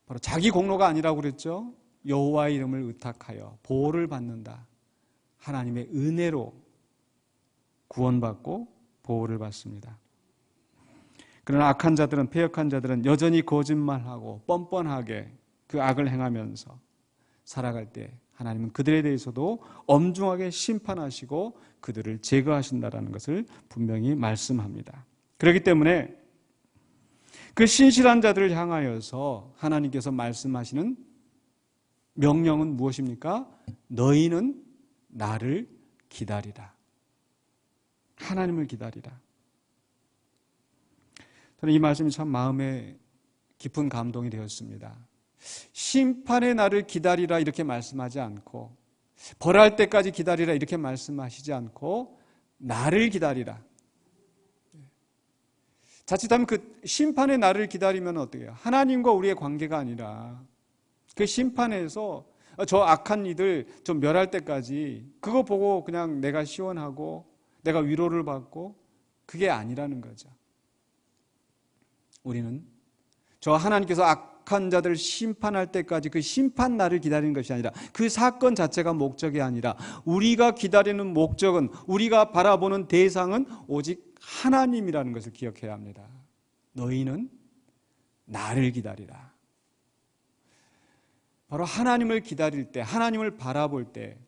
바로 자기 공로가 아니라고 그랬죠. 여호와의 이름을 의탁하여 보호를 받는다. 하나님의 은혜로 구원받고 보호를 받습니다. 그러나 악한 자들은, 패역한 자들은 여전히 거짓말하고 뻔뻔하게 그 악을 행하면서 살아갈 때 하나님은 그들에 대해서도 엄중하게 심판하시고 그들을 제거하신다는 것을 분명히 말씀합니다. 그렇기 때문에 그 신실한 자들을 향하여서 하나님께서 말씀하시는 명령은 무엇입니까? 너희는 나를 기다리라. 하나님을 기다리라. 저는 이 말씀이 참 마음에 깊은 감동이 되었습니다. 심판의 날을 기다리라 이렇게 말씀하지 않고, 벌할 때까지 기다리라 이렇게 말씀하시지 않고 나를 기다리라. 자칫하면 그 심판의 날을 기다리면 어떻게 해요? 하나님과 우리의 관계가 아니라 그 심판에서 저 악한 이들 좀 멸할 때까지 그거 보고 그냥 내가 시원하고 내가 위로를 받고, 그게 아니라는 거죠. 우리는 저 하나님께서 악한 자들을 심판할 때까지 그 심판 날을 기다리는 것이 아니라, 그 사건 자체가 목적이 아니라 우리가 기다리는 목적은, 우리가 바라보는 대상은 오직 하나님이라는 것을 기억해야 합니다. 너희는 나를 기다리라. 바로 하나님을 기다릴 때, 하나님을 바라볼 때,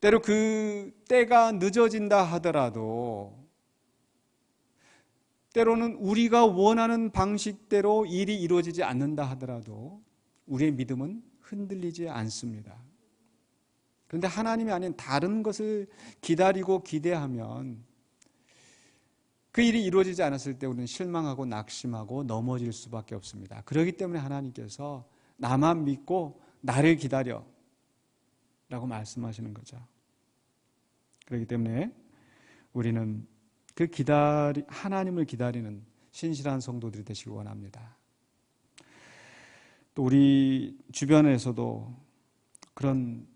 때로 그 때가 늦어진다 하더라도, 때로는 우리가 원하는 방식대로 일이 이루어지지 않는다 하더라도 우리의 믿음은 흔들리지 않습니다. 그런데 하나님이 아닌 다른 것을 기다리고 기대하면 그 일이 이루어지지 않았을 때 우리는 실망하고 낙심하고 넘어질 수밖에 없습니다. 그렇기 때문에 하나님께서 나만 믿고 나를 기다려 라고 말씀하시는 거죠. 그렇기 때문에 우리는 그 하나님을 기다리는 신실한 성도들이 되시기 원합니다. 또 우리 주변에서도 그런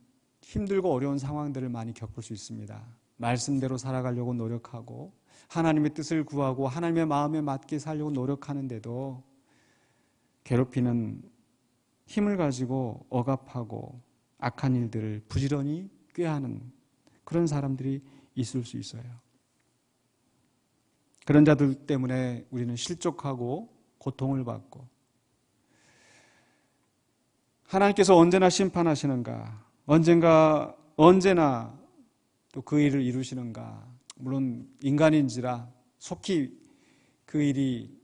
힘들고 어려운 상황들을 많이 겪을 수 있습니다. 말씀대로 살아가려고 노력하고 하나님의 뜻을 구하고 하나님의 마음에 맞게 살려고 노력하는데도 괴롭히는 힘을 가지고 억압하고 악한 일들을 부지런히 꾀하는 그런 사람들이 있을 수 있어요. 그런 자들 때문에 우리는 실족하고 고통을 받고, 하나님께서 언제나 심판하시는가, 언제나 또 그 일을 이루시는가. 물론 인간인지라 속히 그 일이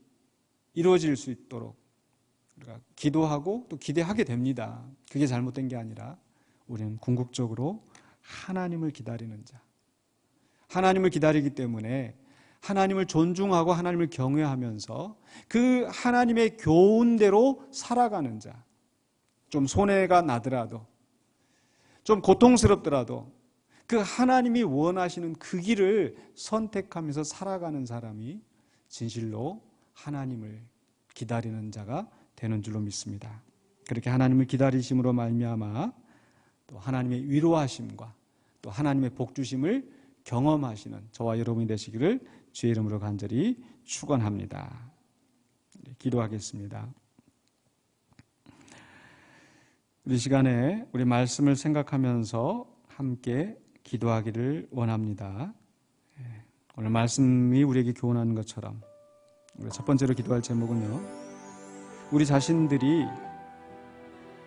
이루어질 수 있도록 우리가 기도하고 또 기대하게 됩니다. 그게 잘못된 게 아니라 우리는 궁극적으로 하나님을 기다리는 자, 하나님을 기다리기 때문에 하나님을 존중하고 하나님을 경외하면서 그 하나님의 교훈대로 살아가는 자, 좀 손해가 나더라도 좀 고통스럽더라도 그 하나님이 원하시는 그 길을 선택하면서 살아가는 사람이 진실로 하나님을 기다리는 자가 되는 줄로 믿습니다. 그렇게 하나님을 기다리심으로 말미암아 또 하나님의 위로하심과 또 하나님의 복주심을 경험하시는 저와 여러분이 되시기를 주의 이름으로 간절히 축원합니다. 기도하겠습니다. 이 시간에 우리 말씀을 생각하면서 함께 기도하기를 원합니다. 오늘 말씀이 우리에게 교훈하는 것처럼 우리가 첫 번째로 기도할 제목은요, 우리 자신들이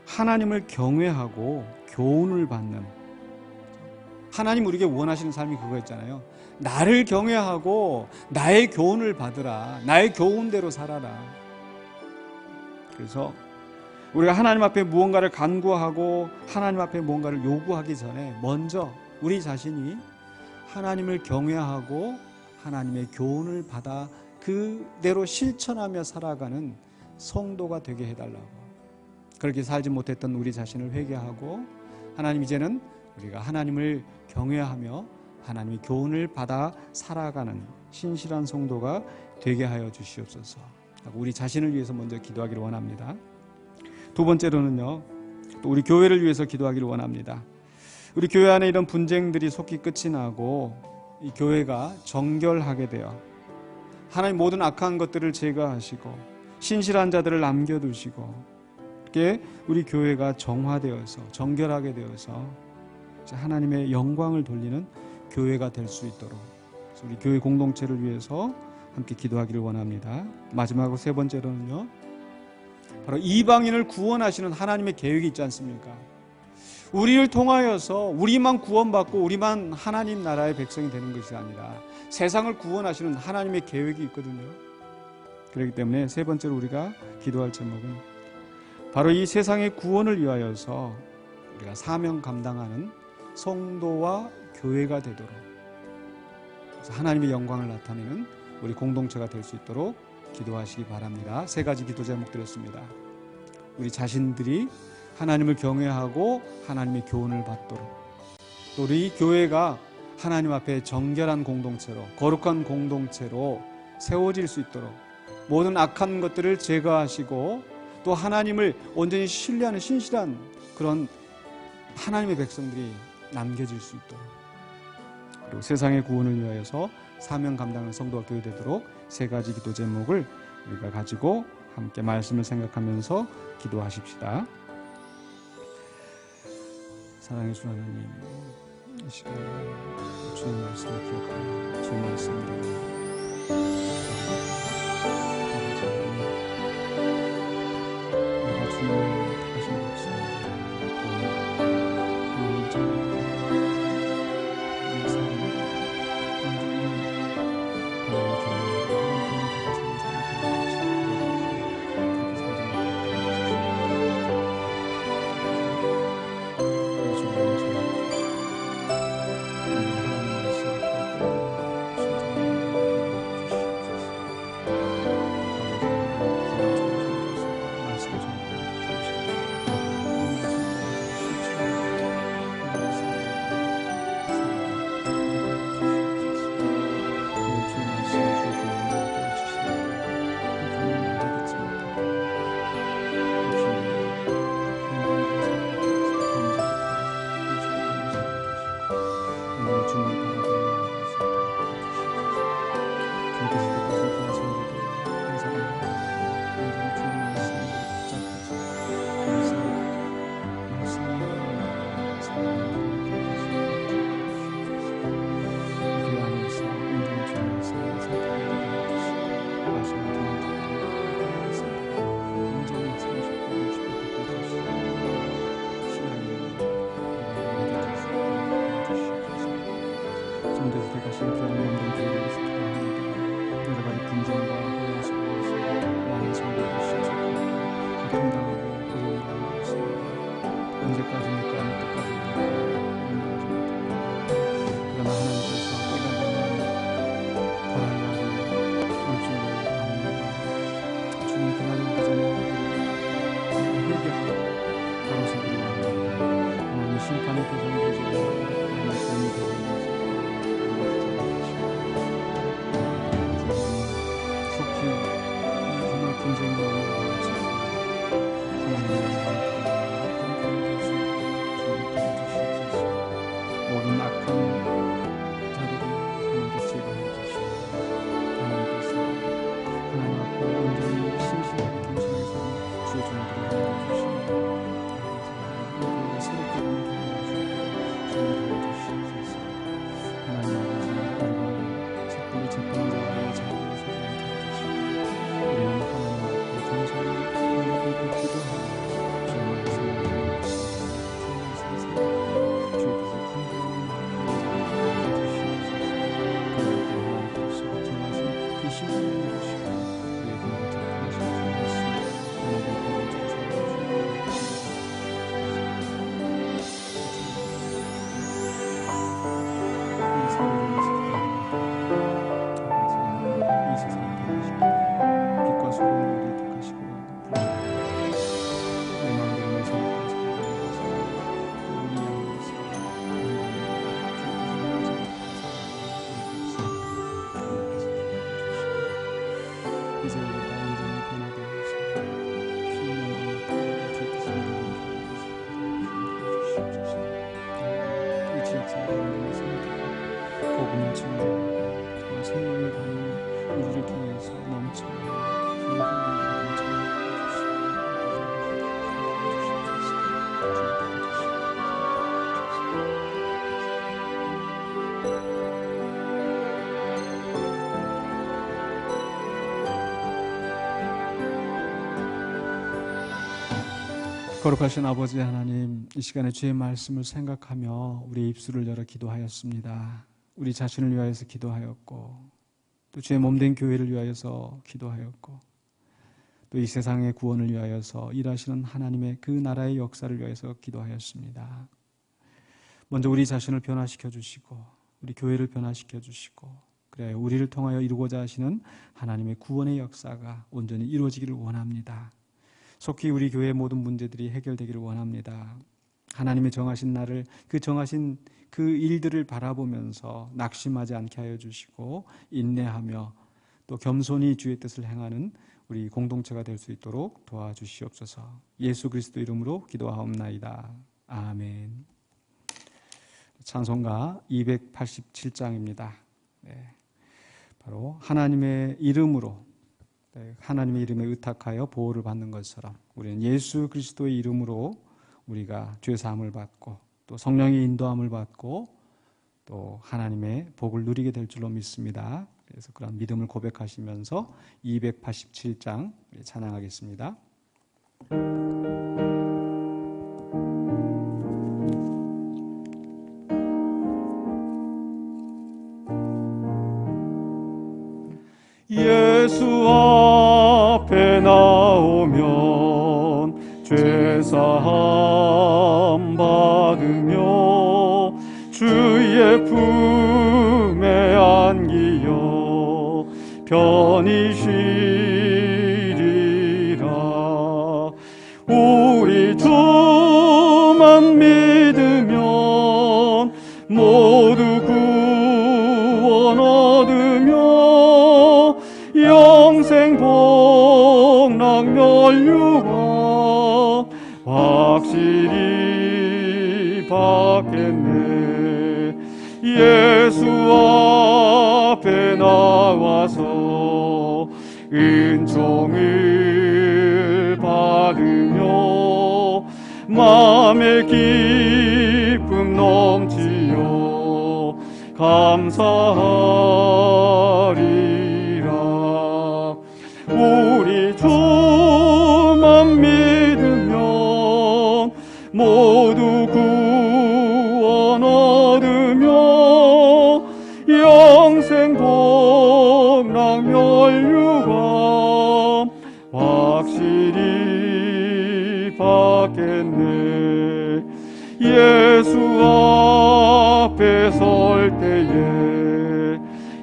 하나님을 경외하고 교훈을 받는, 하나님 우리에게 원하시는 삶이 그거였잖아요. 나를 경외하고 나의 교훈을 받으라, 나의 교훈대로 살아라. 그래서 우리가 하나님 앞에 무언가를 간구하고 하나님 앞에 무언가를 요구하기 전에 먼저 우리 자신이 하나님을 경외하고 하나님의 교훈을 받아 그대로 실천하며 살아가는 성도가 되게 해달라고, 그렇게 살지 못했던 우리 자신을 회개하고 하나님, 이제는 우리가 하나님을 경외하며 하나님의 교훈을 받아 살아가는 신실한 성도가 되게 하여 주시옵소서 하고 우리 자신을 위해서 먼저 기도하기를 원합니다. 두 번째로는요, 또 우리 교회를 위해서 기도하기를 원합니다. 우리 교회 안에 이런 분쟁들이 속히 끝이 나고 이 교회가 정결하게 되어 하나님 모든 악한 것들을 제거하시고 신실한 자들을 남겨두시고 이렇게 우리 교회가 정화되어서 정결하게 되어서 하나님의 영광을 돌리는 교회가 될 수 있도록 우리 교회 공동체를 위해서 함께 기도하기를 원합니다. 마지막으로 세 번째로는요, 바로 이방인을 구원하시는 하나님의 계획이 있지 않습니까? 우리를 통하여서 우리만 구원받고 우리만 하나님 나라의 백성이 되는 것이 아니라 세상을 구원하시는 하나님의 계획이 있거든요. 그렇기 때문에 세 번째로 우리가 기도할 제목은 바로 이 세상의 구원을 위하여서 우리가 사명 감당하는 성도와 교회가 되도록, 그래서 하나님의 영광을 나타내는 우리 공동체가 될 수 있도록 기도하시기 바랍니다. 세 가지 기도 제목 드렸습니다. 우리 자신들이 하나님을 경외하고 하나님의 교훈을 받도록, 또 우리 교회가 하나님 앞에 정결한 공동체로, 거룩한 공동체로 세워질 수 있도록 모든 악한 것들을 제거하시고 또 하나님을 온전히 신뢰하는 신실한 그런 하나님의 백성들이 남겨질 수 있도록, 그리고 세상의 구원을 위하여서 사명 감당하는 성도가 교회 되도록 세 가지 기도 제목을 우리가 가지고 함께 말씀을 생각하면서 기도하십시다. 사랑해 주 하나님, 이 시간에 주의 말씀을 기억하며 주의 말씀을 내가 주님의 택하신 백성입니다. 때까지니까 어느 때까지니까 그러나 하나님께서 때가 되면 벌할 날이 올 줄로 압니다. 주님 그날이 오기 전에 회개하고 돌아서기를 원합니다. 하나님 심판의 대상이 되지 않고 하나님의 도움이 되게 해주시고 속히 정말 분쟁이 나오는 것이 하나님의 모든 악한 자들을 하나님께 제거해 주시고 하나님께서 하나님 앞에 온전히 신실하게 겸손하게 사는 주의 종들을 도와주시고 우리가 새롭게 되는 주님 도와주시옵소서. 하나님 아버지 우리가 섣불리 재판한 자와의 자리에 서지 않게 해주시고 우리는 하나님 앞에 겸손히 하나님께 기도하고 주의 말씀을 이제 우리가 온전히 변화되어서 주님의 주의 뜻을 주시옵소서. 이 지역사회 온전히 섬기고 복음을 증거하고 정말 생명이 가는 우리를 통해서 넘쳐나는 주의 흘림을 넘쳐나게 거룩하신 아버지 하나님, 이 시간에 주의 말씀을 생각하며 우리의 입술을 열어 기도하였습니다. 우리 자신을 위하여서 기도하였고 또 주의 몸된 교회를 위하여서 기도하였고 또 이 세상의 구원을 위하여서 일하시는 하나님의 그 나라의 역사를 위하여서 기도하였습니다. 먼저 우리 자신을 변화시켜 주시고 우리 교회를 변화시켜 주시고 그래 우리를 통하여 이루고자 하시는 하나님의 구원의 역사가 온전히 이루어지기를 원합니다. 속히 우리 교회의 모든 문제들이 해결되기를 원합니다. 하나님의 정하신 날을 그 정하신 그 일들을 바라보면서 낙심하지 않게 하여 주시고 인내하며 또 겸손히 주의 뜻을 행하는 우리 공동체가 될 수 있도록 도와주시옵소서. 예수 그리스도 이름으로 기도하옵나이다. 아멘. 찬송가 287장입니다. 바로 하나님의 이름으로 하나님의 이름에 의탁하여 보호를 받는 것처럼 우리는 예수 그리스도의 이름으로 우리가 죄사함을 받고 또 성령의 인도함을 받고 또 하나님의 복을 누리게 될 줄로 믿습니다. 그래서 그런 믿음을 고백하시면서 287장 찬양하겠습니다. 예수 앞에 나오면 죄사함 받으며 주의 품에 안기어 편히 쉬리라. 우리 주만 믿으면 모두 구원 얻으며 영생 복락 멸류관 확실히 받겠네. 예수 앞에 나와서 은총을 받으며 마음의 기쁨 넘치어 감사하리라. 우리 주만 믿으면 모두 구원 얻으며 영생 복락 멸류관 확실히 받겠네. 예수 앞에 설 때에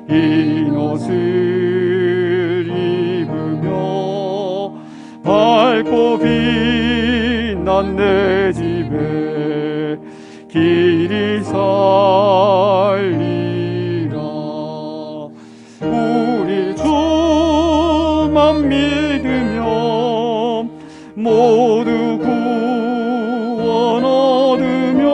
흰 옷을 입으며 밝고 빛난 내 집에 길이 살리라. 우리 주만 믿으며 모두 구원 얻으며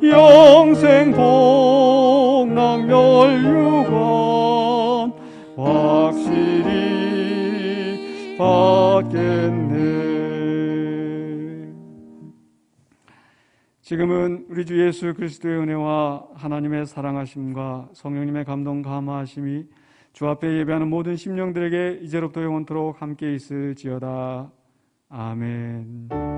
영생 복락 멸류관 확실히 받겠네. 지금은 우리 주 예수 그리스도의 은혜와 하나님의 사랑하심과 성령님의 감동 감화하심이 주 앞에 예배하는 모든 심령들에게 이제로부터 영원토록 함께 있을지어다. 아멘.